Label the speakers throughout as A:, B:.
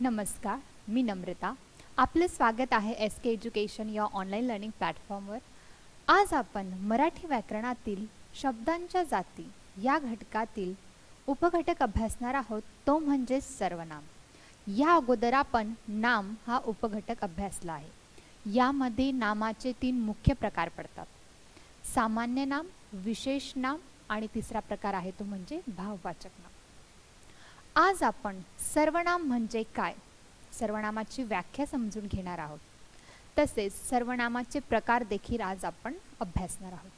A: नमस्कार, मी नम्रता. आपलं स्वागत आहे SK एज्युकेशन या ऑनलाईन लर्निंग प्लॅटफॉर्मवर. आज आपण मराठी व्याकरणातील शब्दांच्या जाती या घटकातील उपघटक अभ्यासणार आहोत, तो म्हणजे सर्वनाम. या अगोदर आपण नाम हा उपघटक अभ्यासला आहे. यामध्ये नामाचे 3 मुख्य प्रकार पडतात: सामान्य नाम, विशेष नाम आणि तिसरा प्रकार आहे तो म्हणजे भाववाचक नाम. आज आपण सर्वनाम म्हणजे काय, सर्वनामाची व्याख्या समजून घेणार आहोत. तसेच सर्वनामाचे प्रकार देखील आज आपण अभ्यासणार आहोत.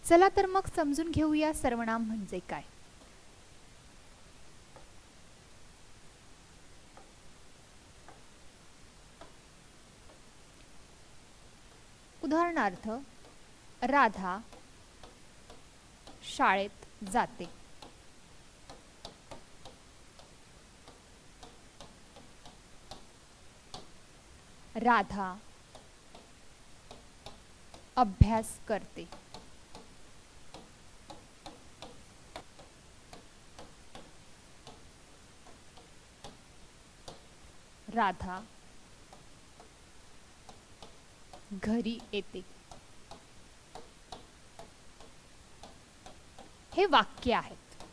A: चला तर मग समजून घेऊया सर्वनाम म्हणजे काय. उदाहरणार्थ, राधा शाळेत जाते. राधा अभ्यास करते. राधा घरी येते. हे वाक्य आहेत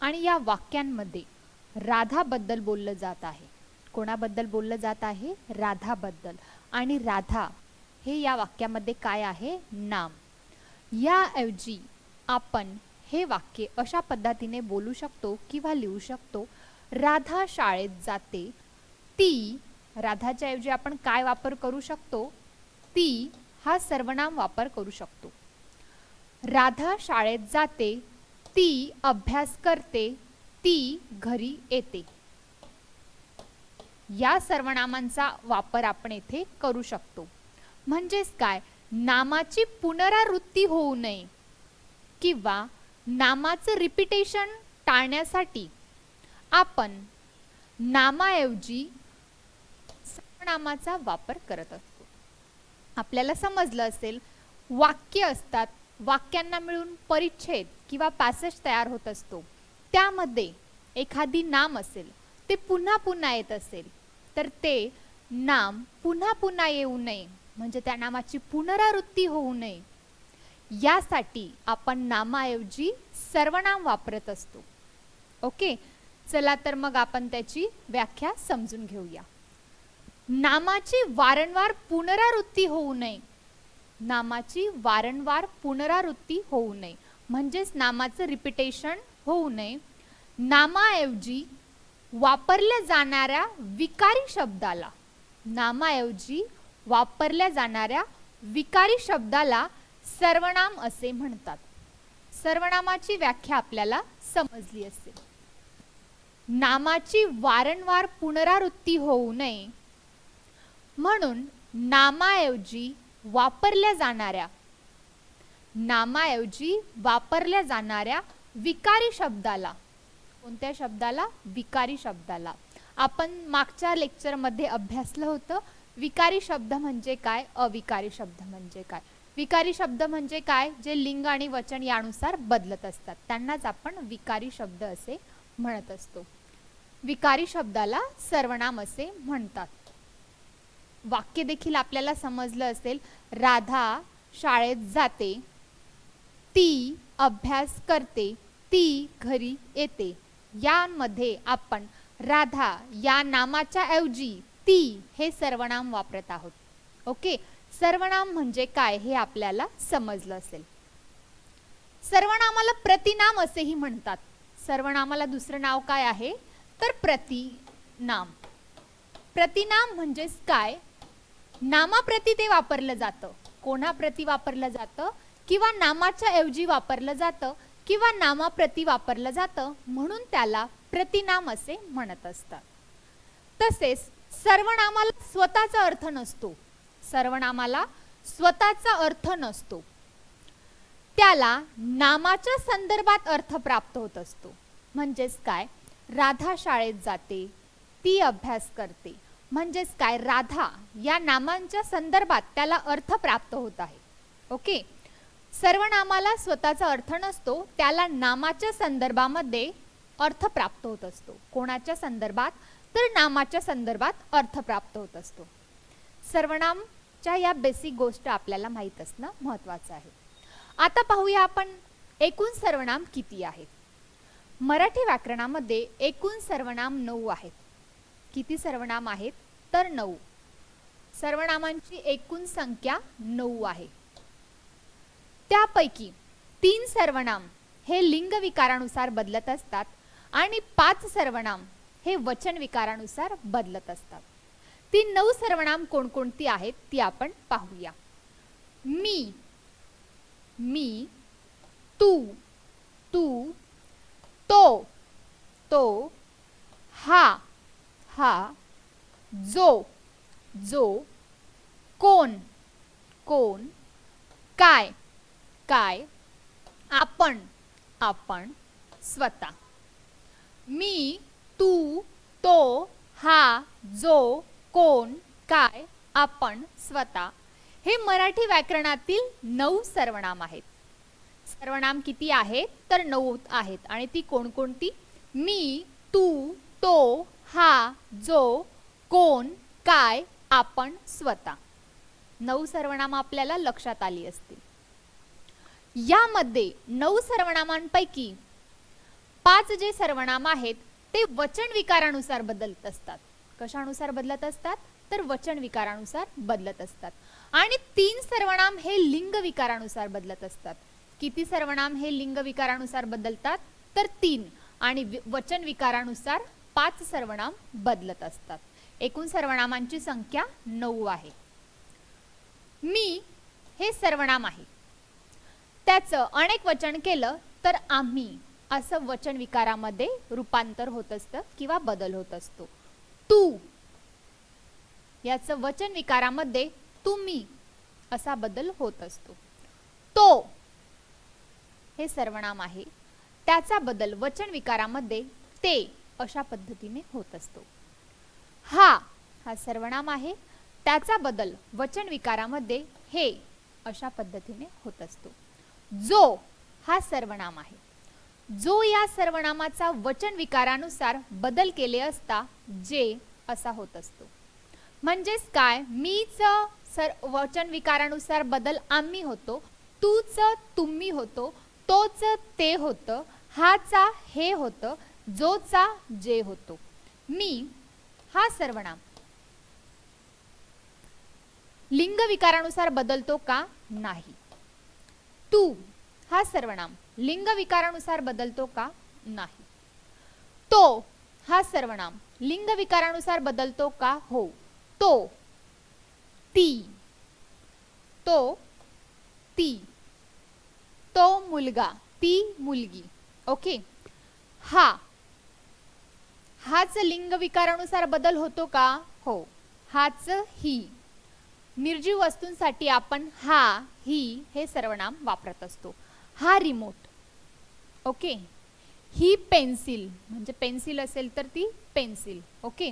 A: आणि या वाक्यांमध्ये राधाबद्दल बोललं जात आहे. कोणाबद्दल बोललं जात आहे? राधाबद्दल. आणि राधा हे या वाक्यामध्ये काय आहे? नाम. याऐवजी आपण हे वाक्य अशा पद्धतीने बोलू शकतो किंवा लिहू शकतो: राधा शाळेत जाते. ती, राधाच्या ऐवजी आपण काय वापर करू शकतो? ती हा सर्वनाम वापर करू शकतो. राधा शाळेत जाते, ती अभ्यास करते, ती घरी येते. या सर्वनामांचा वापर आपण येथे करू शकतो. म्हणजेच काय, नामाची पुनरावृत्ती होऊ नये किंवा नामाचं रिपीटेशन टाळण्यासाठी आपण नामाऐवजी सर्वनामाचा वापर करत असतो. आपल्याला समजलं असेल, वाक्य असतात, वाक्यांना मिळून परिच्छेद किंवा पॅसेज तयार होत असतो. त्यामध्ये एखादी नाम असेल, ते पुन्हा पुन्हा येत असेल, तर ते नाम पुन्हा पुन्हा येऊ नये, म्हणजे त्या नामाची पुनरावृत्ती होऊ नये, यासाठी आपण नामाऐवजी सर्वनाम वापरत असतो. ओके, चला तर मग आपण त्याची व्याख्या समजून घेऊया. नामाची वारंवार पुनरावृत्ती होऊ नये. नामाची वारंवार पुनरावृत्ती होऊ नये म्हणजेच नामाचं रिपीटेशन होऊ नये. नामाऐवजी वापरल्या जाणाऱ्या विकारी शब्दाला, नामाऐवजी वापरल्या जाणाऱ्या विकारी शब्दाला सर्वनाम असे म्हणतात. सर्वनामाची व्याख्या आपल्याला समजली असेल. नामाची वारंवार पुनरावृत्ती होऊ नये म्हणून नामाऐवजी वापरल्या जाणाऱ्या विकारी शब्दाला, कोणत्या शब्दाला? विकारी शब्दाला. आपण मागच्या लेक्चरमध्ये अभ्यासलं होतं विकारी शब्द म्हणजे काय, अविकारी शब्द म्हणजे काय. विकारी शब्द म्हणजे काय? जे लिंग आणि वचन यानुसार बदलत असतात, त्यांनाच आपण विकारी शब्द असे म्हणत असतो. विकारी शब्दाला सर्वनाम असे म्हणतात. वाक्य देखील आपल्याला समजलं असेल. राधा शाळेत जाते, ती अभ्यास करते, ती घरी येते. यामध्ये आपण राधा या नामाच्या ऐवजी ती हे सर्वनाम वापरत आहोत. ओके, सर्वनाम म्हणजे काय हे आपल्याला समजलं असेल. सर्वनामाला प्रतिनाम असेही म्हणतात. सर्वनामाला दुसरं नाव काय आहे तर प्रतिनाम. प्रतिनाम म्हणजेच काय, नामाप्रती ते वापरलं जातं. कोणाप्रती वापरलं जातं? किंवा नामाच्या ऐवजी वापरलं जातं किंवा नामाप्रती वापरलं जातं, म्हणून त्याला प्रतिनाम असे म्हणत असतात. तसेच सर्वनामाला स्वतःचा अर्थ नसतो. सर्वनामाला स्वतःचा अर्थ नसतो, त्याला नामाच्या संदर्भात अर्थ प्राप्त होत असतो. म्हणजेच काय, राधा शाळेत जाते, ती अभ्यास करते, म्हणजेच काय, राधा या नामांच्या संदर्भात त्याला अर्थ प्राप्त होत आहे. ओके, सर्वनामाला स्वतःचा अर्थ नसतो, त्याला नामाच्या संदर्भामध्ये अर्थ प्राप्त होत असतो. कोणाच्या संदर्भात? तर नामाच्या संदर्भात अर्थ प्राप्त होत असतो. सर्वनामच्या या बेसिक गोष्ट आपल्याला माहीत असणं महत्त्वाचं आहे. आता पाहूया आपण एकूण सर्वनाम किती आहेत. मराठी व्याकरणामध्ये एकूण सर्वनाम 9 आहेत. किती सर्वनाम आहेत तर 9. सर्वनामांची एकूण संख्या 9 आहे. त्यापैकी 3 सर्वनाम हे लिंग विकारानुसार बदलत असतात आणि 5 सर्वनाम हे वचन विकारानुसार बदलत असतात. ती 9 सर्वनाम कोणकोणती आहेत ती आपण पाहूया. मी, मी, तू, तू, तो, तो, हा, हा, जो, जो, कोण, कोण, काय, काय, आपण, आपण, स्वतः. मी, तू, तो, हा, जो, कोण, काय, आपण, स्वतः हे मराठी व्याकरणातील 9 सर्वनाम आहेत. सर्वनाम किती आहेत तर 9 आहेत आणि ती कोणकोणती? मी, तू, तो, हा, जो, कोण, काय, आपण, स्वतः. 9 सर्वनाम आपल्याला लक्षात आली असतील. यामध्ये 9 सर्वनामांपैकी 5 जे सर्वनाम आहेत ते वचन विकारानुसार बदलत असतात. कशानुसार बदलत असतात तर वचन विकारानुसार बदलत असतात. आणि 3 सर्वनाम हे लिंग विकारानुसार बदलत असतात. किती सर्वनाम हे लिंग विकारानुसार बदलतात तर 3 आणि वचन विकारानुसार 5 सर्वनाम बदलत असतात. एकूण सर्वनामांची संख्या 9 आहे. मी हे सर्वनाम आहे. त्याचं अनेक वचन केलं तर आम्ही असं वचन विकारामध्ये रूपांतर होत असतं किंवा बदल होत असतो. तू याचं वचन विकारामध्ये तुम्ही असा बदल होत असतो. तो हे सर्वनाम आहे. त्याचा बदल वचन विकारामध्ये ते अशा पद्धतीने होत असतो. हा सर्वनाम आहे. त्याचा बदल वचन विकारामध्ये हे अशा पद्धतीने होत असतो. जो हा सर्वनाम आहे. जो या सर्वनामाचा वचन विकारानुसार बदल केले असता जे असा होत असतो. म्हणजेच काय, मीच वचन विकारानुसार बदल आम्ही होतो, तूच तुम्ही होतो, तोच ते होतं, हाचा हे होतं, जोचा जे होतो. मी हा सर्वनाम लिंग विकारानुसार बदलतो का? नाही. तू हा सर्वनाम लिंग विकारानुसार बदलतो का? नाही. तो हा सर्वनाम लिंग विकारानुसार बदलतो का? हो. तो, ती, तो, ती, तो मुलगा, ती मुलगी. ओके. हाच लिंग विकारानुसार बदल होतो का? हो. हाच, ही. निर्जीव वस्तूंसाठी आपण हा, ही हे सर्वनाम वापरत असतो. हा रिमोट. ओके. ही पेन्सिल, म्हणजे पेन्सिल असेल तर ती पेन्सिल. ओके.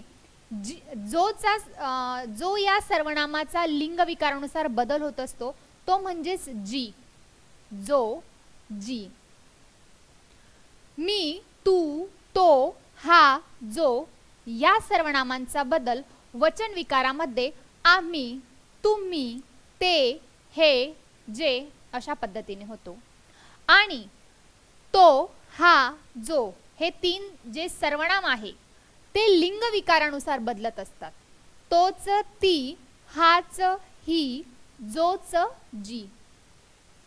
A: जो या सर्वनामाचा लिंग विकारानुसार बदल होत असतो तो म्हणजेच जी, जो, जी. मी, तू, तो, हा, जो या सर्वनामांचा बदल वचन विकारामध्ये आम्ही, तुम्ही, ते, हे, जे अशा पद्धतीने होतो. आणि तो, हा, जो हे 3 जे सर्वनाम आहे ते लिंग विकारानुसार बदलत असतात. तोच, ती, हाच, ही, जोच, जी.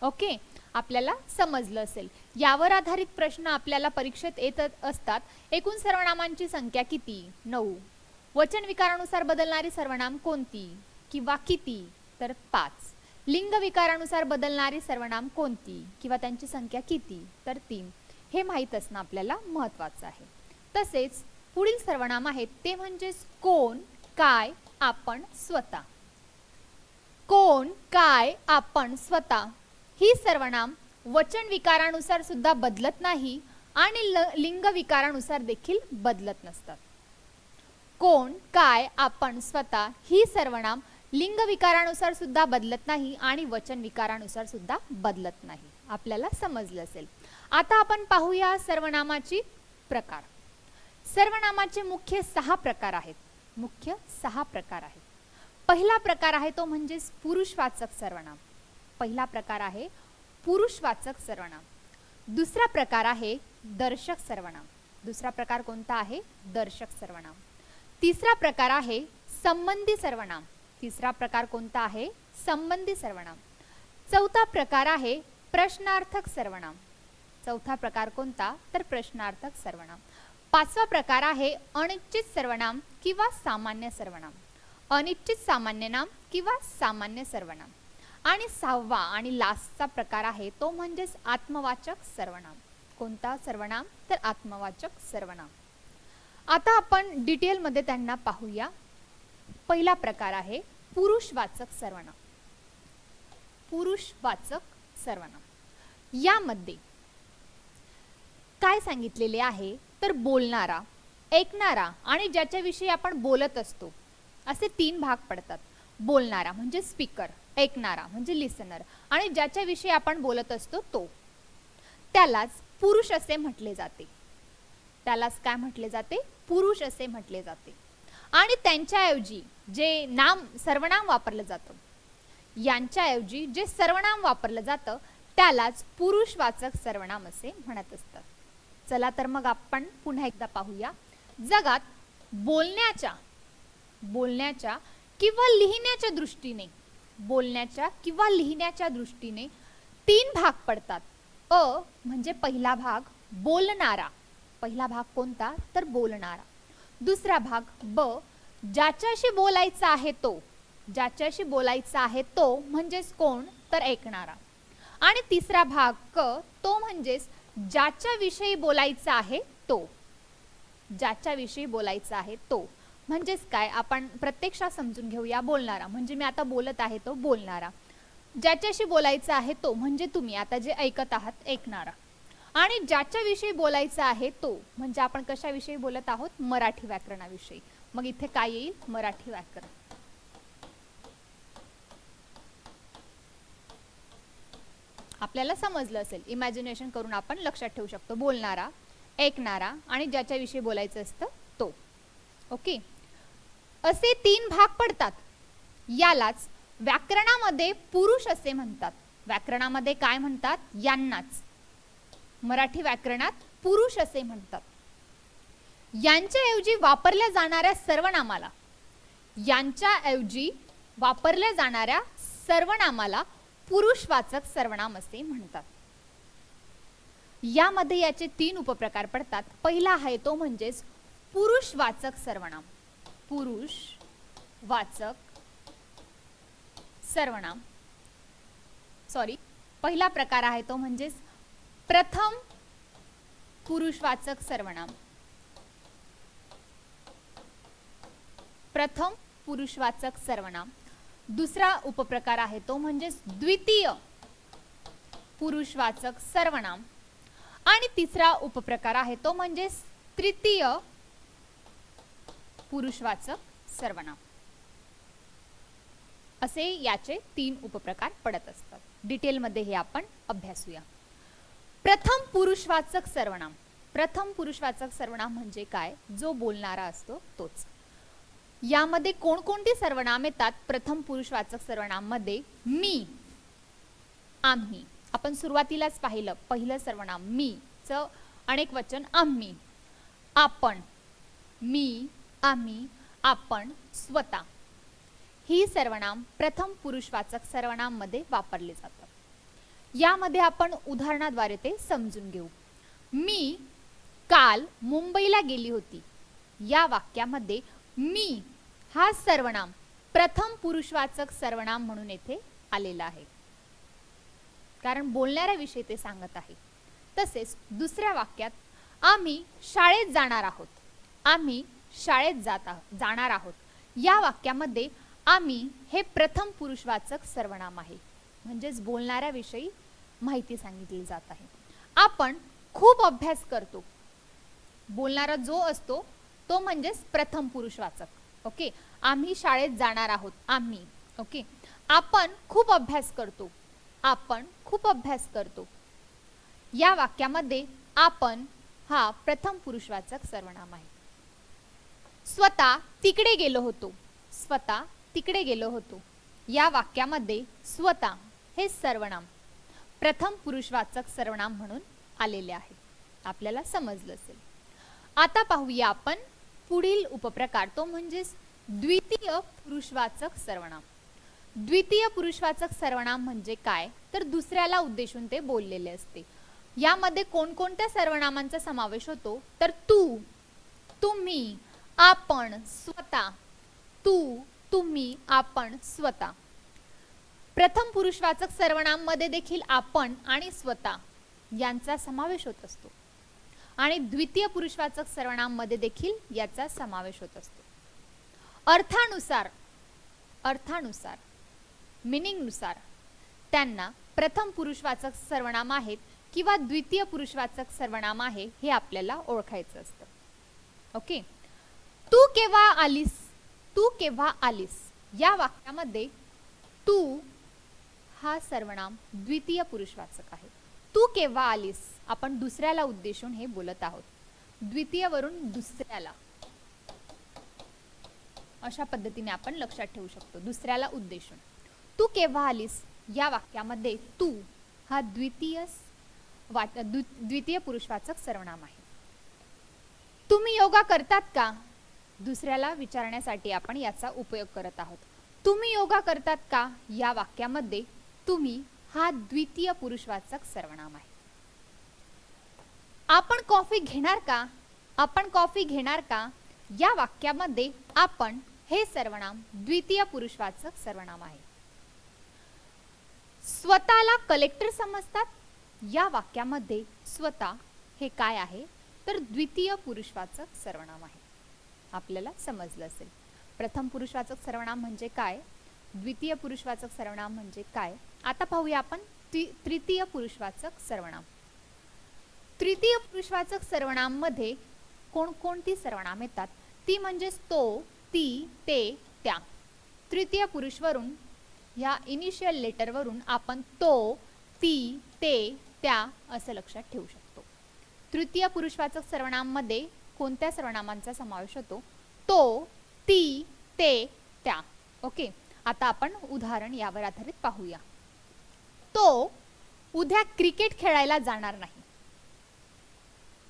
A: ओके. आपल्याला समजलं असेल. यावर आधारित प्रश्न आपल्याला परीक्षेत येत असतात. एकूण सर्वनामांची संख्या किती? 9. वचन विकारानुसार बदलणारी सर्वनाम कोणती किंवा किती? तर 5. लिंग विकारानुसार बदलणारी सर्वनाम कोणती किंवा त्यांची संख्या किती? तर 3. हे माहीत असणं आपल्याला महत्त्वाचं आहे. तसेच पुढील सर्वनाम आहेत ते म्हणजेच कोण, काय, आपण, स्वतः. कोण, काय, आपण, स्वतः ही सर्वनाम वचन विकारानुसार सुद्धा बदलत नाही आणि लिंग विकारानुसार देखील बदलत नसतात. कोण, काय, आपण, स्वतः ही सर्वनाम लिंग विकारानुसार सुद्धा बदलत नाही आणि वचन विकारानुसार सुद्धा बदलत नाही. आपल्याला समजलं असेल. आता आपण पाहूया सर्वनामाची प्रकार. सर्वनामाचे मुख्य 6 प्रकार आहेत. मुख्य 6 प्रकार आहेत. पहिला प्रकार आहे तो म्हणजे पुरुषवाचक सर्वनाम. पहिला प्रकार आहे पुरुषवाचक सर्वनाम. दुसरा प्रकार आहे दर्शक सर्वनाम. दुसरा प्रकार कोणता आहे? दर्शक सर्वनाम. तिसरा प्रकार आहे संबंधी सर्वनाम. तिसरा प्रकार कोणता आहे? संबंधी सर्वनाम. चौथा प्रकार आहे प्रश्नार्थक सर्वनाम. चौथा प्रकार कोणता? तर प्रश्नार्थक सर्वनाम. पाचवा प्रकार आहे अनिश्चित सर्वनाम किंवा सामान्य सर्वनाम. अनिश्चित सामान्य नाम किंवा सामान्य सर्वनाम. आणि सहावा आणि लास्टचा प्रकार आहे तो म्हणजे आत्मवाचक सर्वनाम. कोणता सर्वनाम? तर आत्मवाचक सर्वनाम. आता आपण डिटेलमध्ये त्यांना पाहूया. पहिला प्रकार आहे पुरुषवाचक सर्वनाम. पुरुषवाचक सर्वनाम यामध्ये काय सांगितलेले आहे? तर बोलणारा, ऐकणारा आणि ज्याच्याविषयी आपण बोलत असतो असे 3 भाग पडतात. बोलणारा म्हणजे स्पीकर, ऐकणारा म्हणजे लिसनर आणि ज्याच्याविषयी आपण बोलत असतो तो, त्यालाच पुरुष असे म्हटले जाते. त्यालाच काय म्हटले जाते? पुरुष असे म्हटले जाते. आणि त्यांच्याऐवजी जे नाम सर्वनाम वापरलं जातं, यांच्याऐवजी जे सर्वनाम वापरलं जातं त्यालाच पुरुषवाचक सर्वनाम असे म्हणत असतात. चला तर मग आपण पुन्हा एकदा पाहूया. जगात बोलण्याच्या किंवा लिहिण्याच्या दृष्टीने, बोलण्याच्या किंवा लिहिण्याच्या दृष्टीने 3 भाग पडतात. अ म्हणजे पहिला भाग बोलणारा. पहिला भाग कोणता? तर बोलणारा. दुसरा भाग ब, ज्याच्याशी बोलायचा आहे तो. ज्याच्याशी बोलायचा आहे तो म्हणजेच कोण? तर ऐकणारा. आणि तिसरा भाग क, तो म्हणजेच ज्याच्याविषयी बोलायचा आहे तो. ज्याच्याविषयी बोलायचा आहे तो म्हणजेच काय? आपण प्रत्यक्षात समजून घेऊया. बोलणारा म्हणजे मी आता बोलत आहे तो बोलणारा. ज्याच्याशी बोलायचा आहे तो म्हणजे तुम्ही आता जे ऐकत आहात, ऐकणारा. आणि ज्याच्याविषयी बोलायचा आहे तो म्हणजे आपण कशाविषयी बोलत आहोत? मराठी व्याकरणाविषयी. मग इथे काय येईल? मराठी व्याकरण. आपल्याला समजलं असेल. इमॅजिनेशन करून आपण लक्षात ठेवू शकतो. बोलणारा, ऐकणारा आणि ज्याच्याविषयी बोलायचं असतं तो. ओके, असे 3 भाग पडतात. यालाच व्याकरणामध्ये पुरुष असे म्हणतात. व्याकरणामध्ये काय म्हणतात? यांनाच मराठी व्याकरणात पुरुष असे म्हणतात. यांच्याऐवजी वापरल्या जाणाऱ्या सर्वनामाला, यांच्याऐवजी वापरल्या जाणाऱ्या सर्वनामाला पुरुषवाचक सर्वनाम असे म्हणतात. यामध्ये याचे 3 उपप्रकार पडतात. पहिला आहे तो म्हणजेच पुरुषवाचक सर्वनाम. पुरुषवाचक सर्वनाम, सॉरी, पहिला प्रकार आहे तो म्हणजेच प्रथम पुरुषवाचक सर्वनाम. प्रथम पुरुषवाचक सर्वनाम. दुसरा उपप्रकार आहे तो म्हणजेच द्वितीय पुरुषवाचक सर्वनाम. आणि तिसरा उपप्रकार आहे तो म्हणजेच तृतीय पुरुषवाचक सर्वनाम. असे याचे 3 उपप्रकार पडत असतात. डिटेलमध्ये हे आपण अभ्यासूया. प्रथम पुरुषवाचक सर्वनाम. प्रथम पुरुषवाचक सर्वनाम म्हणजे काय? जो बोलणारा असतो तोच. यामध्ये कोणकोणती सर्वनाम येतात? प्रथम पुरुषवाचक सर्वनाम मध्ये मी, आम्ही. आपण सुरुवातीलाच पाहिलं, पहिलं सर्वनाम मी च अनेक वचन आम्ही. आपण, मी, आम्ही, आपण, स्वतः. ही सर्वनाम प्रथम पुरुषवाचक सर्वनाम मध्ये वापरले जातात. यामध्ये आपण उदाहरणाद्वारे ते समजून घेऊ. मी काल मुंबईला गेली होती. या वाक्यामध्ये मी हा सर्वनाम प्रथम पुरुषवाचक सर्वनाम म्हणून येथे आलेला आहे, कारण बोलणाऱ्याविषयी ते सांगत आहे. तसेच दुसऱ्या वाक्यात आम्ही शाळेत जाणार आहोत. आम्ही शाळेत जाणार आहोत. या वाक्यामध्ये आम्ही हे प्रथम पुरुषवाचक सर्वनाम आहे, म्हणजेच बोलणाऱ्याविषयी माहिती सांगितली जात आहे. आपण खूप अभ्यास करतो. बोलणारा जो असतो तो म्हणजेच प्रथम पुरुषवाचक. ओके, आम्ही शाळेत जाणार आहोत. आम्ही. ओके, आपण खूप अभ्यास करतो. आपण खूप अभ्यास करतो. या वाक्यामध्ये आपण हा प्रथम पुरुषवाचक सर्वनाम आहे. स्वतः तिकडे गेलो होतो. स्वतः तिकडे गेलो होतो. या वाक्यामध्ये स्वतः हे सर्वनाम प्रथम पुरुषवाचक सर्वनाम म्हणून आलेले आहे. आपल्याला समजलं असेल. आता पाहूया आपण पुढील उपप्रकार, तो म्हणजे द्वितीय पुरुषवाचक सर्वनाम. द्वितीय पुरुषवाचक सर्वनाम म्हणजे काय, तर दुसऱ्याला उद्देशून ते बोललेले असते. यामध्ये कोणकोणत्या सर्वनामांचा समावेश होतो, तर तू, तुम्ही, आपण, स्वतः. तू, तुम्ही, आपण, स्वतः. प्रथम पुरुषवाचक सर्वनाम मध्ये देखील आपण आणि स्वतः यांचा समावेश होत असतो आणि द्वितीय पुरुषवाचक सर्वनाम मध्ये देखील याचा समावेश होत असतो. अर्थानुसार मीनिंग नुसार त्यांना प्रथम पुरुषवाचक सर्वनाम आहेत किंवा द्वितीय पुरुषवाचक सर्वनाम आहे हे आपल्याला ओळखायचं असतं. ओके. तू केव्हा आलीस, तू केव्हा आलीस या वाक्यामध्ये तू हा सर्वनाम द्वितीय पुरुषवाचक आहे. तू केव्हा आलीस, आपण दुसऱ्याला उद्देशून हे बोलत आहोत. द्वितीय वरून दुसऱ्याला, अशा पद्धतीने आपण लक्षात ठेवू शकतो. दुसऱ्याला उद्देशून तू केव्हा आलीस या वाक्यामध्ये तू हा द्वितीय पुरुषवाचक सर्वनाम आहे. तुम्ही योगा करतात का, दुसऱ्याला विचारण्यासाठी आपण याचा उपयोग करत आहोत. तुम्ही योगा करतात का या वाक्यामध्ये तुम्ही हा द्वितीय पुरुषवाचक सर्वनाम आहे. आपण कॉफी घेणार का, आपण कॉफी घेणार का या वाक्यामध्ये आपण हे सर्वनाम द्वितीय पुरुषवाचक सर्वनाम आहे. स्वतःला कलेक्टर समजतात या वाक्यामध्ये स्वतः हे काय आहे, तर द्वितीय पुरुषवाचक सर्वनाम आहे. आपल्याला समजलं असेल प्रथम पुरुषवाचक सर्वनाम म्हणजे काय, द्वितीय पुरुषवाचक सर्वनाम म्हणजे काय. आता पाहूया आपण तृतीय पुरुषवाचक सर्वनाम. तृतीय पुरुषवाचक सर्वनाम मध्ये कोणकोणती सर्वनाम येतात, ती म्हणजे तो, ती, ते, त्या. तृतीय पुरुष वरून या इनिशियल लेटर वरून आपण तो, ती, ते, त्या असं लक्षात ठेवू शकतो. तृतीय पुरुषवाचक सर्वनाम मध्ये कोणत्या सर्वनामांचा समावेश होतो, तो, ती, ते, त्या. ओके. आता आपण उदाहरण यावर आधारित पाहूया. तो उद्या क्रिकेट खेळायला जाणार नाही.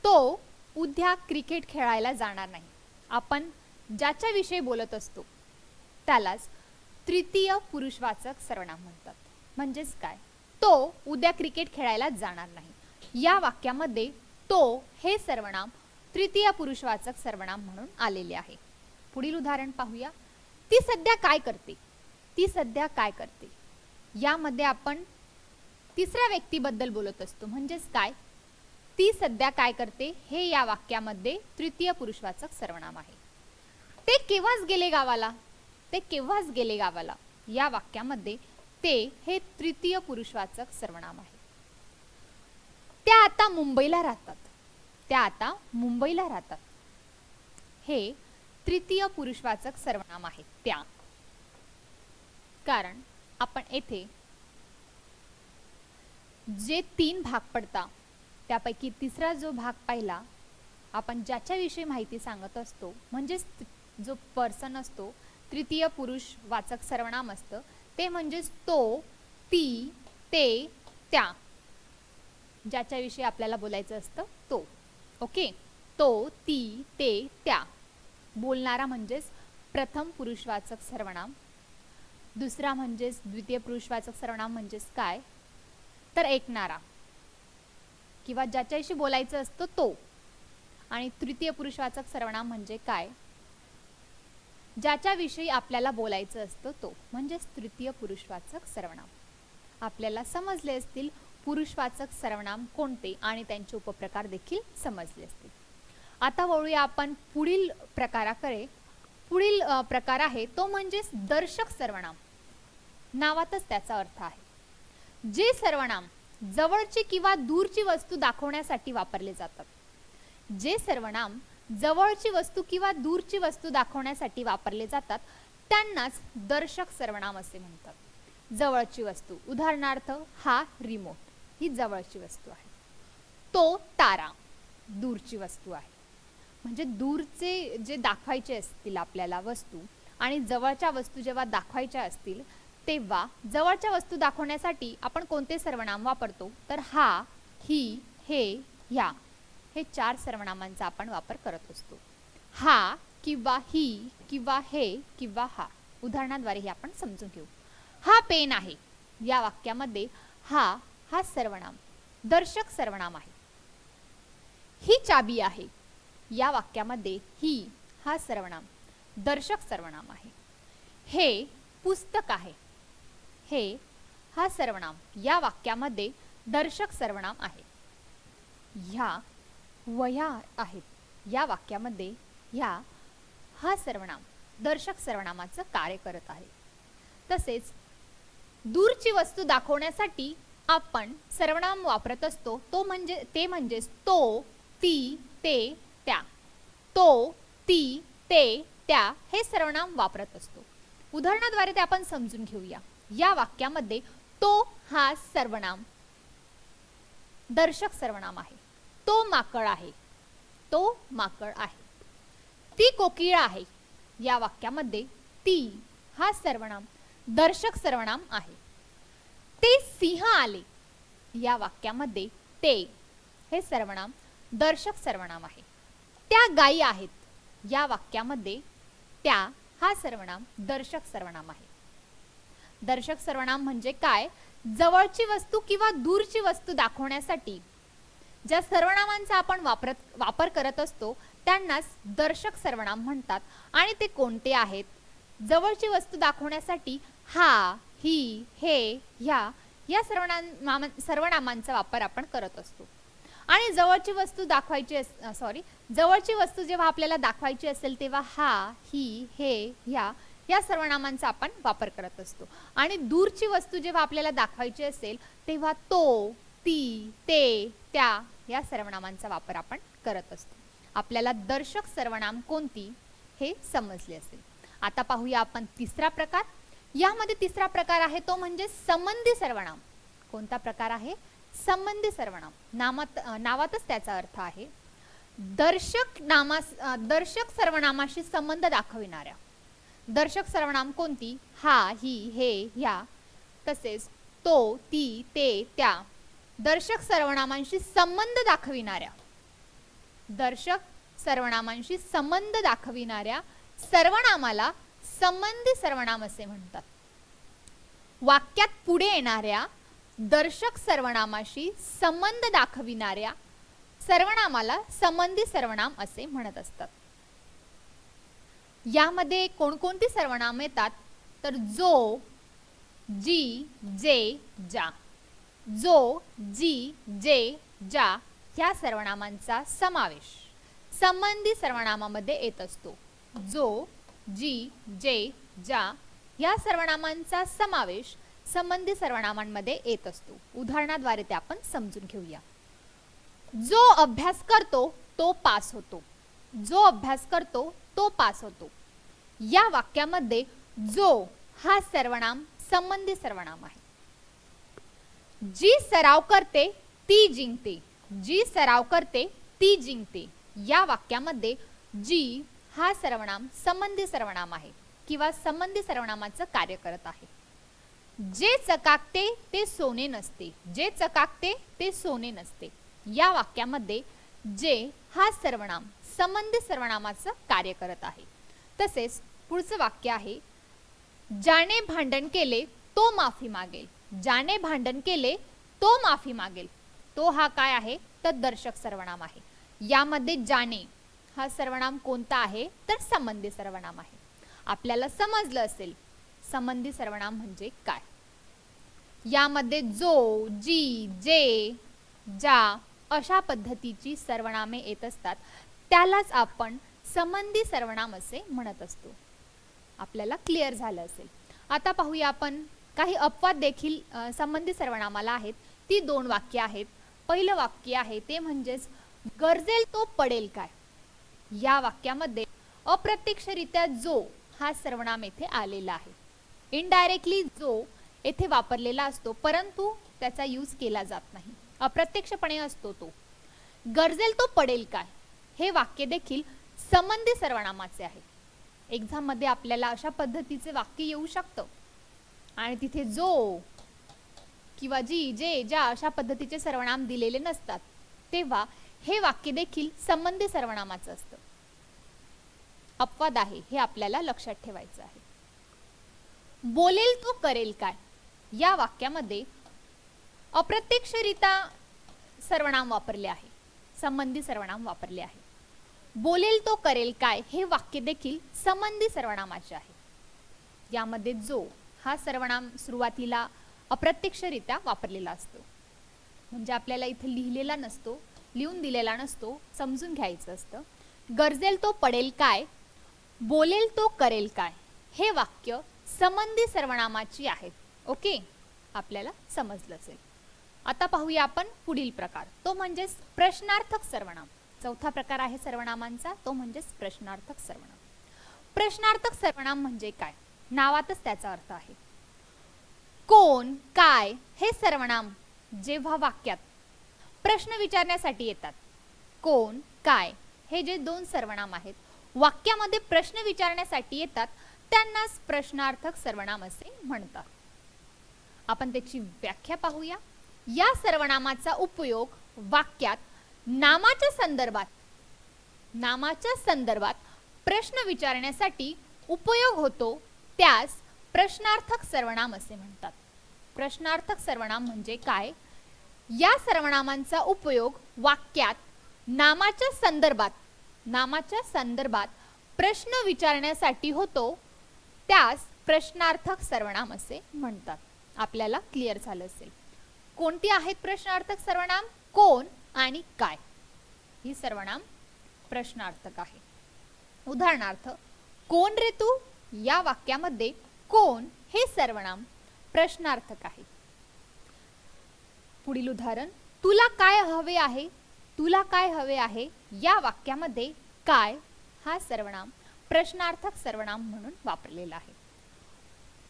A: तो उद्या क्रिकेट खेळायला जाणार नाही. आपण ज्याच्या विषयी बोलत असतो त्यालाच तृतीय पुरुषवाचक सर्वनाम म्हणतात. म्हणजेच काय, तो उद्या क्रिकेट खेळायला जाणार नाही या वाक्यामध्ये तो हे सर्वनाम तृतीय पुरुषवाचक सर्वनाम म्हणून आलेले आहे. पुढील उदाहरण पाहूया. ती सध्या काय करते, ती सध्या काय करते यामध्ये आपण तिसऱ्या व्यक्तीबद्दल बोलत असतो. म्हणजेच काय, ती सध्या काय करते हे या वाक्यामध्ये तृतीय पुरुषवाचक सर्वनाम आहे. ते केव्हाच गेले गावाला, ते केव्हाच गेले गावाला या वाक्यामध्ये ते हे तृतीय पुरुषवाचक सर्वनाम आहे. त्या आता मुंबईला राहतात, त्या आता मुंबईला राहतात हे तृतीय पुरुषवाचक सर्वनाम आहे. त्या, कारण आपण येथे जे 3 भाग पडतात त्यापैकी तिसरा जो भाग पाहिला, आपण ज्याच्याविषयी माहिती सांगत असतो म्हणजेच जो पर्सन असतो तृतीय पुरुषवाचक सर्वनाम असतं ते म्हणजेच तो, ती, ते, त्या. ज्याच्याविषयी आपल्याला बोलायचं असतं तो. ओके. तो, ती, ते, त्या. बोलणारा म्हणजेच प्रथम पुरुषवाचक सर्वनाम. दुसरा म्हणजेच द्वितीय पुरुषवाचक सर्वनाम म्हणजेच काय, तर ऐकणारा किंवा ज्याच्याविषयी बोलायचं असतं तो. आणि तृतीय पुरुषवाचक सर्वनाम म्हणजे काय, ज्याच्याविषयी आपल्याला बोलायचं असतं तो म्हणजेच तृतीय पुरुषवाचक सर्वनाम. आपल्याला समजले असतील पुरुषवाचक सर्वनाम कोणते आणि त्यांचे उपप्रकार देखील समजले असतील. आता वळूया आपण पुढील प्रकाराकडे. पुढील प्रकार आहे तो म्हणजेच दर्शक सर्वनाम. नावातच त्याचा अर्थ आहे. जे सर्वनाम जवळची किंवा दूरची वस्तू दाखवण्यासाठी वापरले जातात. जे सर्वनाम जवळची वस्तू किंवा दूरची वस्तू दाखवण्यासाठी वापरले जातात त्यांनाच दर्शक सर्वनाम असे म्हणतात. जवळची वस्तू, उदाहरणार्थ हा रिमोट, ही जवळची वस्तू आहे. तो तारा दूरची वस्तू आहे. म्हणजे दूरचे जे दाखवायचे असतील आपल्याला वस्तू आणि जवळच्या वस्तू जेव्हा दाखवायच्या असतील तेव्हा जवळच्या वस्तू दाखवण्यासाठी आपण कोणते सर्वनाम वापरतो तर हा, ही, हे, ह्या हे 4 सर्वनामांचा आपण वापर करत असतो. हा किंवा ही किंवा हे किंवा हा. उदाहरणाद्वारे हे आपण समजून घेऊ. हा पेन आहे या वाक्यामध्ये हा सर्वनाम दर्शक सर्वनाम आहे. ही चाबी आहे या वाक्यामध्ये ही हा सर्वनाम दर्शक सर्वनाम आहे. हे पुस्तक आहे हे हा सर्वनाम या वाक्यामध्ये दर्शक सर्वनाम आहे. ह्या वह्या आहेत या वाक्यामध्ये ह्या हा सर्वनाम दर्शक सर्वनामाचं कार्य करत आहे. तसेच दूरची वस्तू दाखवण्यासाठी आपण सर्वनाम वापरत असतो तो म्हणजे तो, ती, ते, त्या. तो, ती, ते, त्या हे सर्वनाम वापरत असतो. उदाहरणाद्वारे ते आपण समजून घेऊया. या वाक्यामध्ये तो हा सर्वनाम दर्शक सर्वनाम आहे. तो माकड आहे तो माकड आहे. ती कोकिळा आहे या वाक्यामध्ये ती हा सर्वनाम दर्शक सर्वनाम आहे. ते सिंह आले या वाक्यामध्ये ते हे सर्वनाम दर्शक सर्वनाम आहे. त्या गायी आहेत या वाक्यामध्ये त्या हा सर्वनाम दर्शक सर्वनाम आहे. दर्शक सर्वनाम म्हणजे काय? जवळची वस्तू किंवा दूरची वस्तू दाखवण्यासाठी ज्या सर्वनामांचा आपण वापर करत असतो त्यांनाच दर्शक सर्वनाम म्हणतात. आणि ते कोणते आहेत? जवळची वस्तू दाखवण्यासाठी हा, ही, हे, ह्या या सर्वनामांचा वापर आपण करत असतो. आणि जवळची वस्तू जेव्हा आपल्याला दाखवायची असेल तेव्हा हा, ही, हे, ह्या सर्वनामांचा आपण वापर करत असतो. आणि दूरची वस्तू जेव्हा आपल्याला दाखवायची असेल तेव्हा तो, ती, ते, त्या या सर्वनामांचा वापर आपण करत असतो. आपल्याला दर्शक सर्वनाम कोणती हे समजले असेल. आता पाहूया आपण तिसरा प्रकार. यामध्ये तिसरा प्रकार आहे तो म्हणजे संबंधी सर्वनाम. कोणता प्रकार आहे? संबंधी सर्वनाम. नावातच त्याचा अर्थ आहे दर्शक सर्वनामाशी संबंध दाखविणाऱ्या. दर्शक सर्वनाम कोणती? हा, ही, हे, ह्या. तसेच तो, ती, ते, त्या दर्शक सर्वनामांशी संबंध दाखविणाऱ्या सर्वनामाला संबंधी सर्वनाम असे म्हणतात. वाक्यात पुढे येणाऱ्या दर्शक सर्वनामाशी संबंध दाखविणाऱ्या सर्वनामाला संबंधी सर्वनाम असे म्हणत असतात. यामध्ये कोणकोणती सर्वनाम येतात तर जो, जी, जे, जा. जो, जी, जे, जा ह्या सर्वनामांचा समावेश संबंधी सर्वनामामध्ये येत असतो. जो, जी, जे, जा या सर्वनामांचा समावेश संबंधी सर्वनामांमध्ये येत असतो. उदाहरणाद्वारे ते आपण समजून घेऊया. जो अभ्यास करतो तो पास होतो. जो अभ्यास करतो तो पास होतो. या वाक्यामध्ये जो हा सर्वनाम संबंधी सर्वनाम आहे. जी सराव करते ती जिंकते. जी सराव करते ती जिंकते या वाक्यामध्ये जी हा सर्वनाम संबंधी सर्वनाम आहे किंवा संबंधी सर्वनामाचं कार्य करत आहे. जे चकाकते ते सोने नसते. जे चकाकते ते सोने नसते या वाक्यामध्ये जे हा सर्वनाम संबंधी सर्वनामाचं कार्य करत आहे. तसेच पुढचं वाक्य आहे ज्याने भांडण केले तो माफी मागेल. ज्याने भांडण केले तो माफी मागेल. तो हा काय आहे तर दर्शक सर्वनाम आहे. यामध्ये ज्याने हा सर्वनाम कोणता आहे तर संबंधी सर्वनाम आहे. आपल्याला समजलं असेल संबंधी सर्वनाम म्हणजे काय. यामध्ये जो, जी, जे, जा अशा पद्धतीची सर्वनामे येत असतात त्यालाच आपण संबंधी सर्वनाम असे म्हणत असतो. आपल्याला क्लिअर झालं असेल. आता पाहूया आपण काही अपवाद देखील संबंधी सर्वनामाला आहेत. ती 2 वाक्य आहेत. पहिलं वाक्य आहे ते म्हणजेच गरजेल तो पडेल काय. या वाक्यामध्ये अप्रत्यक्षरित्या जो हा सर्वनाम येथे आलेला आहे. इनडायरेक्टली जो येथे वापरलेला असतो परंतु त्याचा यूज केला जात नाही. अप्रत्यक्षपणे असतो तो. गरजेल तो पडेल काय हे वाक्य देखील संबंधी सर्वनामाचे आहे. एक्झाम मध्ये आपल्याला अशा पद्धतीचे वाक्य येऊ शकतं आणि तिथे जो किंवा जी, जे, ज्या अशा पद्धतीचे सर्वनाम दिलेले नसतात, तेव्हा हे वाक्य देखील संबंधी सर्वनामाचं असतं. अपवाद आहे हे आपल्याला लक्षात ठेवायचं आहे. बोलेल तो करेल काय या वाक्यामध्ये अप्रत्यक्षरित्या सर्वनाम वापरले आहे, संबंधी सर्वनाम वापरले आहे. बोलेल तो करेल काय हे वाक्य देखील संबंधी सर्वनामाचे आहे. यामध्ये जो हा सर्वनाम सुरुवातीला अप्रत्यक्षरित्या वापरलेला असतो, म्हणजे आपल्याला इथे लिहिलेला नसतो, लिहून दिलेला नसतो, समजून घ्यायचं असतं. गरजेल तो पडेल काय, बोलेल तो करेल काय हे वाक्य संबंधी सर्वनामाची आहेत. ओके, आपल्याला समजलं असेल. आता पाहूया आपण पुढील प्रकार, तो म्हणजे प्रश्नार्थक सर्वनाम. चौथा प्रकार आहे सर्वनामांचा, तो म्हणजे प्रश्नार्थक सर्वनाम. प्रश्नार्थक सर्वनाम म्हणजे काय? नावातच त्याचा अर्थ आहे. कोण, काय हे सर्वनाम जेव्हा वाक्यात प्रश्न विचारण्यासाठी येतात, कोण, काय हे जे दोन सर्वनाम आहेत वाक्यामध्ये प्रश्न विचारण्यासाठी येतात, त्यांनाच प्रश्नार्थक सर्वनाम असे म्हणतात. आपण त्याची व्याख्या पाहूया. या सर्वनामाचा उपयोग वाक्यात नामाच्या संदर्भात प्रश्न विचारण्यासाठी उपयोग होतो, त्यास प्रश्नार्थक सर्वनाम असे म्हणतात. प्रश्नार्थक सर्वनाम म्हणजे काय? या सर्वनामांचा उपयोग वाक्यात नामाच्या संदर्भात प्रश्न विचारण्यासाठी होतो, त्यास प्रश्नार्थक सर्वनाम असे म्हणतात. आपल्याला क्लिअर झालं असेल. कोणती आहेत प्रश्नार्थक सर्वनाम? कोण आणि काय ही सर्वनाम प्रश्नार्थक आहे. उदाहरणार्थ, कोण रे तू या वाक्यामध्ये कोण हे सर्वनाम प्रश्नार्थक आहे. पुढील उदाहरण, तुला काय हवे आहे, तुला काय हवे आहे या वाक्यामध्ये काय हा सर्वनाम प्रश्नार्थक सर्वनाम म्हणून वापरलेला आहे.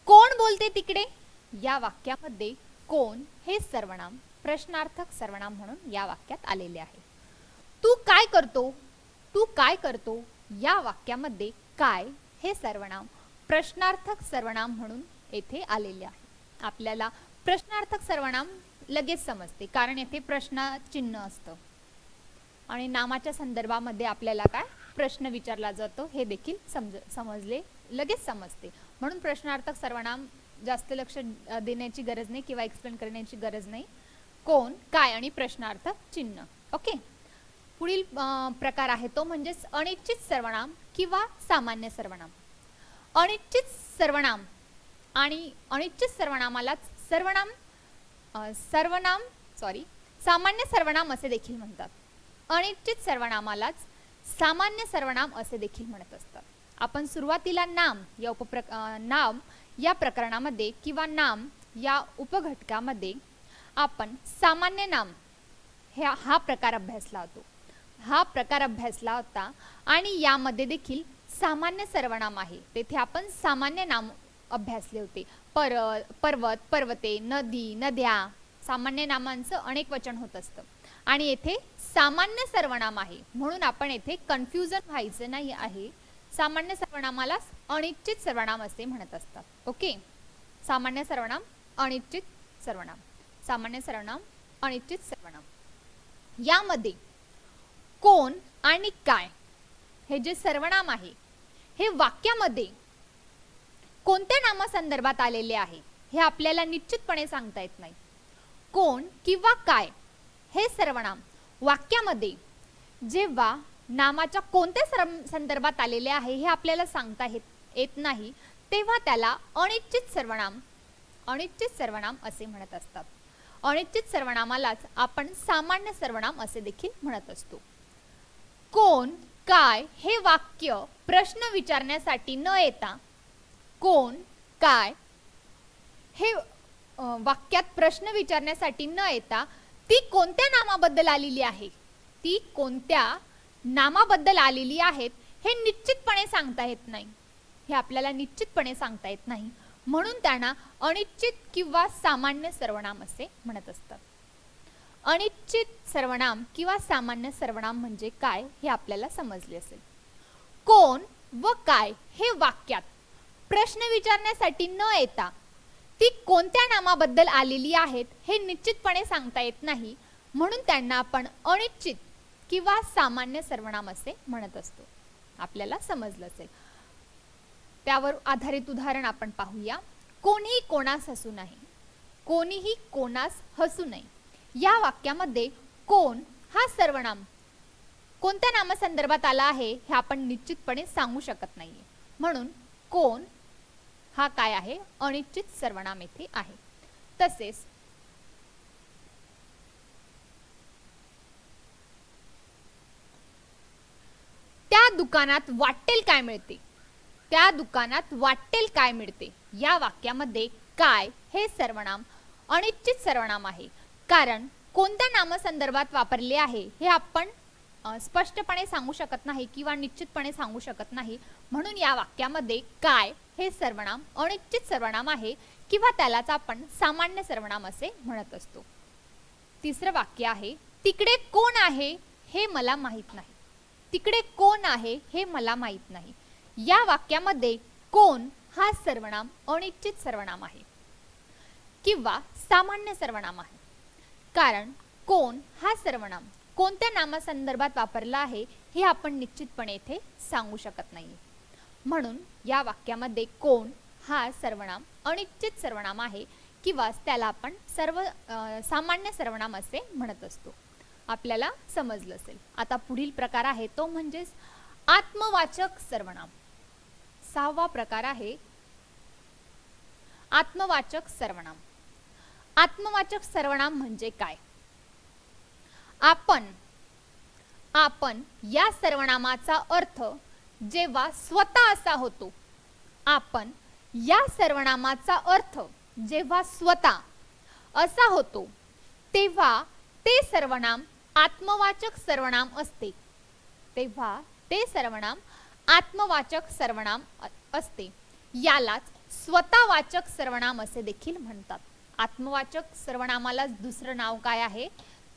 A: कोण बोलते तिकडे या वाक्यामध्ये कोण हे सर्वनाम प्रश्नार्थक सर्वनाम म्हणून या वाक्यात आलेले आहे. तू काय करतो या वाक्यामध्ये काय हे सर्वनाम प्रश्नार्थक सर्वनाम म्हणून येथे आलेले आहे. आपल्याला प्रश्नार्थक सर्वनाम लगेच समजते, कारण येथे प्रश्न चिन्ह असतं आणि नामाच्या संदर्भामध्ये आपल्याला काय प्रश्न विचारला जातो हे देखील समजले, लगेच समजते. म्हणून प्रश्नार्थक सर्वनाम जास्त लक्ष देण्याची गरज नाही किंवा एक्सप्लेन करण्याची गरज नाही. कोण, काय आणि प्रश्नार्थक चिन्ह. ओके, पुढील प्रकार आहे तो म्हणजे अनिश्चित सर्वनाम किंवा सामान्य सर्वनाम. अनिश्चित सर्वनामालाच सामान्य सर्वनाम असे देखील म्हणतात. अनिश्चित सर्वनामालाच सामान्य सर्वनाम असे देखील म्हणत असतात. आपण सुरुवातीला नाम या प्रकरणामध्ये किंवा नाम या उपघटकामध्ये आपण सामान्य नाम हा प्रकार अभ्यासला होता आणि यामध्ये देखील सामान्य सर्वनाम आहे. तेथे आपण सामान्य नाम अभ्यासले होते. पर्वत, पर्वते, नदी, नद्या. सामान्य नामांचं अनेक वचन होत असतं आणि येथे सामान्य सर्वनाम आहे, म्हणून आपण येथे कन्फ्युजन व्हायचं नाही आहे. सामान्य सर्वनामाला अनिश्चित सर्वनाम असे म्हणत असतात. ओके, सामान्य सर्वनाम, अनिश्चित सर्वनाम, सामान्य सर्वनाम, अनिश्चित सर्वनाम. यामध्ये कोण आणि काय हे जे सर्वनाम आहे हे वाक्यामध्ये कोणत्या नामासंदर्भात आलेले आहे हे आपल्याला निश्चितपणे सांगता येत नाही. कोण किंवा काय हे सर्वनाम वाक्यामध्ये जेव्हा नामाच्या कोणत्या संदर्भात आलेले आहे हे आपल्याला सांगता येत नाही, तेव्हा त्याला अनिश्चित सर्वनाम असे म्हणत असतात. अनिश्चित सर्वनामालाच आपण सामान्य सर्वनाम असे देखील म्हणत असतो. कोण, काय हे वाक्य प्रश्न विचारण्यासाठी न येता, कोण, काय हे वाक्यात प्रश्न विचारण्यासाठी न येता ती कोणत्या नामाबद्दल आलेली आहे, ती कोणत्या नामाबद्दल आलेली आहेत हे निश्चितपणे सांगता येत नाही. हे आपल्याला निश्चितपणे सांगता येत नाही, म्हणून त्यांना अनिश्चित किंवा सामान्य सर्वनाम असे म्हणत असतात. अनिश्चित सर्वनाम किंवा सामान्य सर्वनाम म्हणजे काय हे आपल्याला समजले असेल. कोण व काय हे वाक्यात प्रश्न विचारण्यासाठी न येता ती कोणत्या नामाबद्दल आलेली आहेत हे निश्चितपणे सांगता येत नाही, म्हणून त्यांना आपण अनिश्चित किंवा सामान्य सर्वनाम असे म्हणत असतो. आपल्याला समजलं असेल. त्यावर आधारित उदाहरण आपण पाहूया. कोणीही कोणास हसू नये. कोणीही कोणास हसू नये या वाक्यामध्ये कोण हा सर्वनाम कोणत्या नामसंदर्भात आला आहे हे आपण निश्चितपणे सांगू शकत नाहीये, म्हणून कोण हा काय आहे, अनिश्चित सर्वनाम येथे आहे. तसेच त्या दुकानात वाटेल काय मिळते. त्या दुकानात वाटेल काय मिळते या वाक्यामध्ये काय हे सर्वनाम अनिश्चित सर्वनाम आहे, कारण कोणत्या नामसंदर्भात वापरले आहे हे आपण स्पष्टपणे सांगू शकत नाही किंवा निश्चितपणे सांगू शकत नाही, म्हणून या वाक्यामध्ये काय हे सर्वनाम अनिश्चित सर्वनाम आहे किंवा त्यालाच आपण सामान्य सर्वनाम असे म्हणत असतो. तिसरं वाक्य आहे, तिकडे कोण आहे हे मला माहित नाही. तिकडे कोण आहे हे मला माहित नाही या वाक्यामध्ये कोण हा सर्वनाम अनिश्चित सर्वनाम आहे किंवा सामान्य सर्वनाम आहे, कारण कोण हा सर्वनाम कोणत्या नामासंदर्भात वापरला आहे हे आपण निश्चितपणे इथे सांगू शकत नाही, म्हणून या वाक्यामध्ये कोण हा सर्वनाम अनिश्चित सर्वनाम आहे किंवा त्याला आपण सामान्य सर्वनाम असे म्हणत असतो. आपल्याला समजलं असेल. आता पुढील प्रकार आहे तो म्हणजे आत्मवाचक सर्वनाम. 6वा प्रकार आहे आत्मवाचक सर्वनाम. आत्मवाचक सर्वनाम म्हणजे काय. आपण या सर्वनामाचा अर्थ जेव्हा स्वतः असा होतो, आपण या सर्वनामाचा अर्थ जेव्हा स्वतः असा होतो तेव्हा ते सर्वनाम आत्मवाचक सर्वनाम असते. तेव्हा ते सर्वनाम आत्मवाचक सर्वनाम असते. यालाच स्वतःवाचक सर्वनाम असे देखील म्हणतात. आत्मवाचक सर्वनामाला दुसरं नाव काय आहे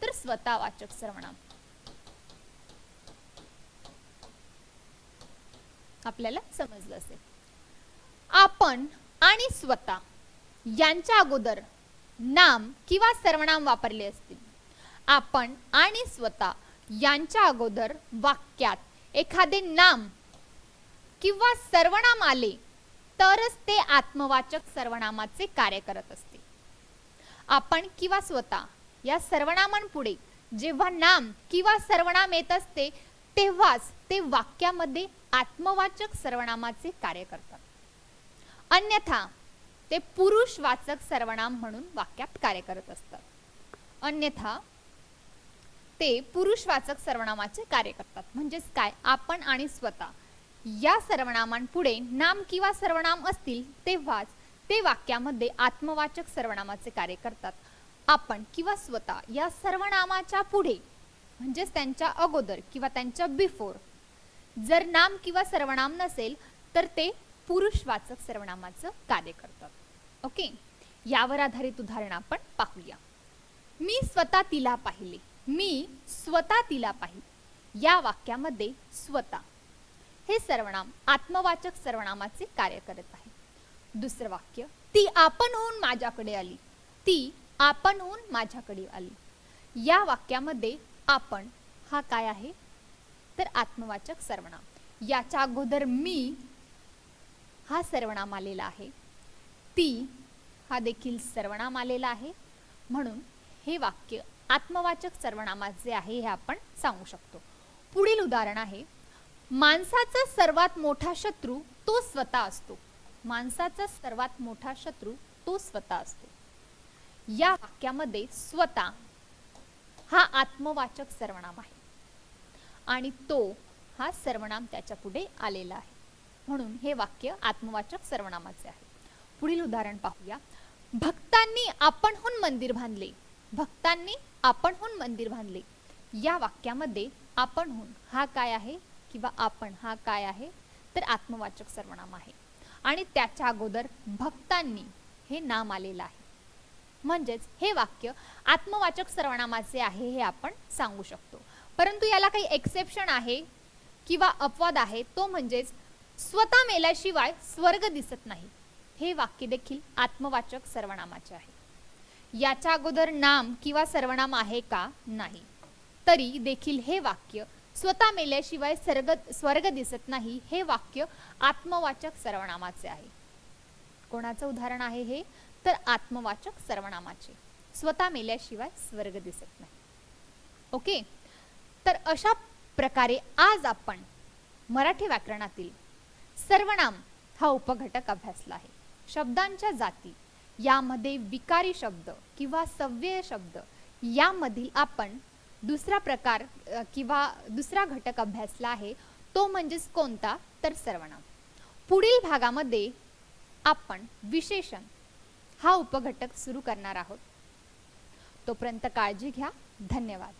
A: तर स्वतःवाचक सर्वनाम. आपल्याला समजलं असेल. आपण आणि स्वतः यांच्या अगोदर नाम किंवा सर्वनाम वापरले असतील. आपण आणि स्वतः यांच्या अगोदर वाक्यात एखादे नाम किंवा सर्वनाम आले तरच ते आत्मवाचक सर्वनामाचे कार्य करत असते. आपण किंवा स्वतः या सर्वनामांपुढे जेव्हा नाम किंवा सर्वनाम येत असते तेव्हाच ते वाक्यामध्ये आत्मवाचक सर्वनामाचे कार्य करतात. अन्यथा ते पुरुषवाचक सर्वनाम म्हणून वाक्यात कार्य करत असतात. अन्यथा ते पुरुषवाचक सर्वनामाचे कार्य करतात. म्हणजेच काय, आपण आणि स्वतः या सर्वनामांपुढे नाम किंवा सर्वनाम असतील तेव्हाच ते वाक्यामध्ये आत्मवाचक सर्वनामाचे कार्य करतात. आपण किंवा स्वतः या सर्वनामाच्या पुढे म्हणजेच त्यांच्या अगोदर किंवा त्यांच्या बिफोर जर नाम किंवा सर्वनाम नसेल तर ते पुरुषवाचक सर्वनामाचं कार्य करतात. ओके, यावर आधारित उदाहरण आपण पाहूया. मी स्वतः तिला पाहिले. मी स्वतः तिला पाहिले या वाक्यामध्ये स्वतः हे सर्वनाम आत्मवाचक सर्वनामाचे कार्य करत आहे. दुसरं वाक्य, ती आपणहून माझ्याकडे आली. ती आपणहून माझ्याकडे आली या वाक्यामध्ये आपण हा काय आहे तर आत्मवाचक सर्वनाम. याच्या अगोदर मी हा सर्वनाम आलेला आहे. ती हा देखील सर्वनाम आलेला आहे, म्हणून हे वाक्य आत्मवाचक सर्वनामाचे आहे हे आपण सांगू शकतो. पुढील उदाहरण आहे, माणसाचा सर्वात मोठा शत्रू तो स्वतः असतो. माणसाचा सर्वात मोठा शत्रू तो स्वतः असतो. या वाक्यामध्ये स्वतः हा आत्मवाचक सर्वनाम आहे आणि तो हा सर्वनाम त्याच्या पुढे आलेला आहे, म्हणून हे वाक्य आत्मवाचक सर्वनामाचे आहे. पुढील उदाहरण पाहूया. भक्तांनी आपणहून मंदिर बांधले. भक्तांनी आपणहून मंदिर बांधले या वाक्यामध्ये आपणहून हा काय आहे किंवा आपण हा काय आहे तर आत्मवाचक सर्वनाम आहे आणि त्याच्या अगोदर भक्तांनी हे नाम आलेलं आहे. म्हणजेच हे वाक्य आत्मवाचक सर्वनामाचे आहे हे आपण सांगू शकतो. परंतु याला काही एक्सेप्शन आहे किंवा अपवाद आहे, तो म्हणजेच स्वतः मेल्याशिवाय स्वर्ग दिसत नाही हे वाक्य देखील आत्मवाचक सर्वनामाचे आहे. याच्या अगोदर नाम किंवा सर्वनाम आहे का? नाही. तरी देखील हे वाक्य स्वतः मेल्याशिवाय स्वर्ग दिसत नाही हे वाक्य आत्मवाचक सर्वनामाचे आहे. कोणाचं उदाहरण आहे हे? तर आत्मवाचक सर्वनामाचे. स्वतः मेल्याशिवाय स्वर्ग दिसत नाही. ओके, तर अशा प्रकारे आज आपण मराठी व्याकरणातील सर्वनाम हा उपघटक अभ्यासला आहे. शब्दांच्या जाती यामध्ये विकारी शब्द किंवा सव्यय शब्द यामधील आपण दुसरा प्रकार किंवा दुसरा घटक अभ्यासला आहे, तो म्हणजेच कोणता? तर सर्वनाम. पुढील भागामध्ये आपण विशेषण हा उपघटक सुरू करणार आहोत. तोपर्यंत काळजी घ्या. धन्यवाद.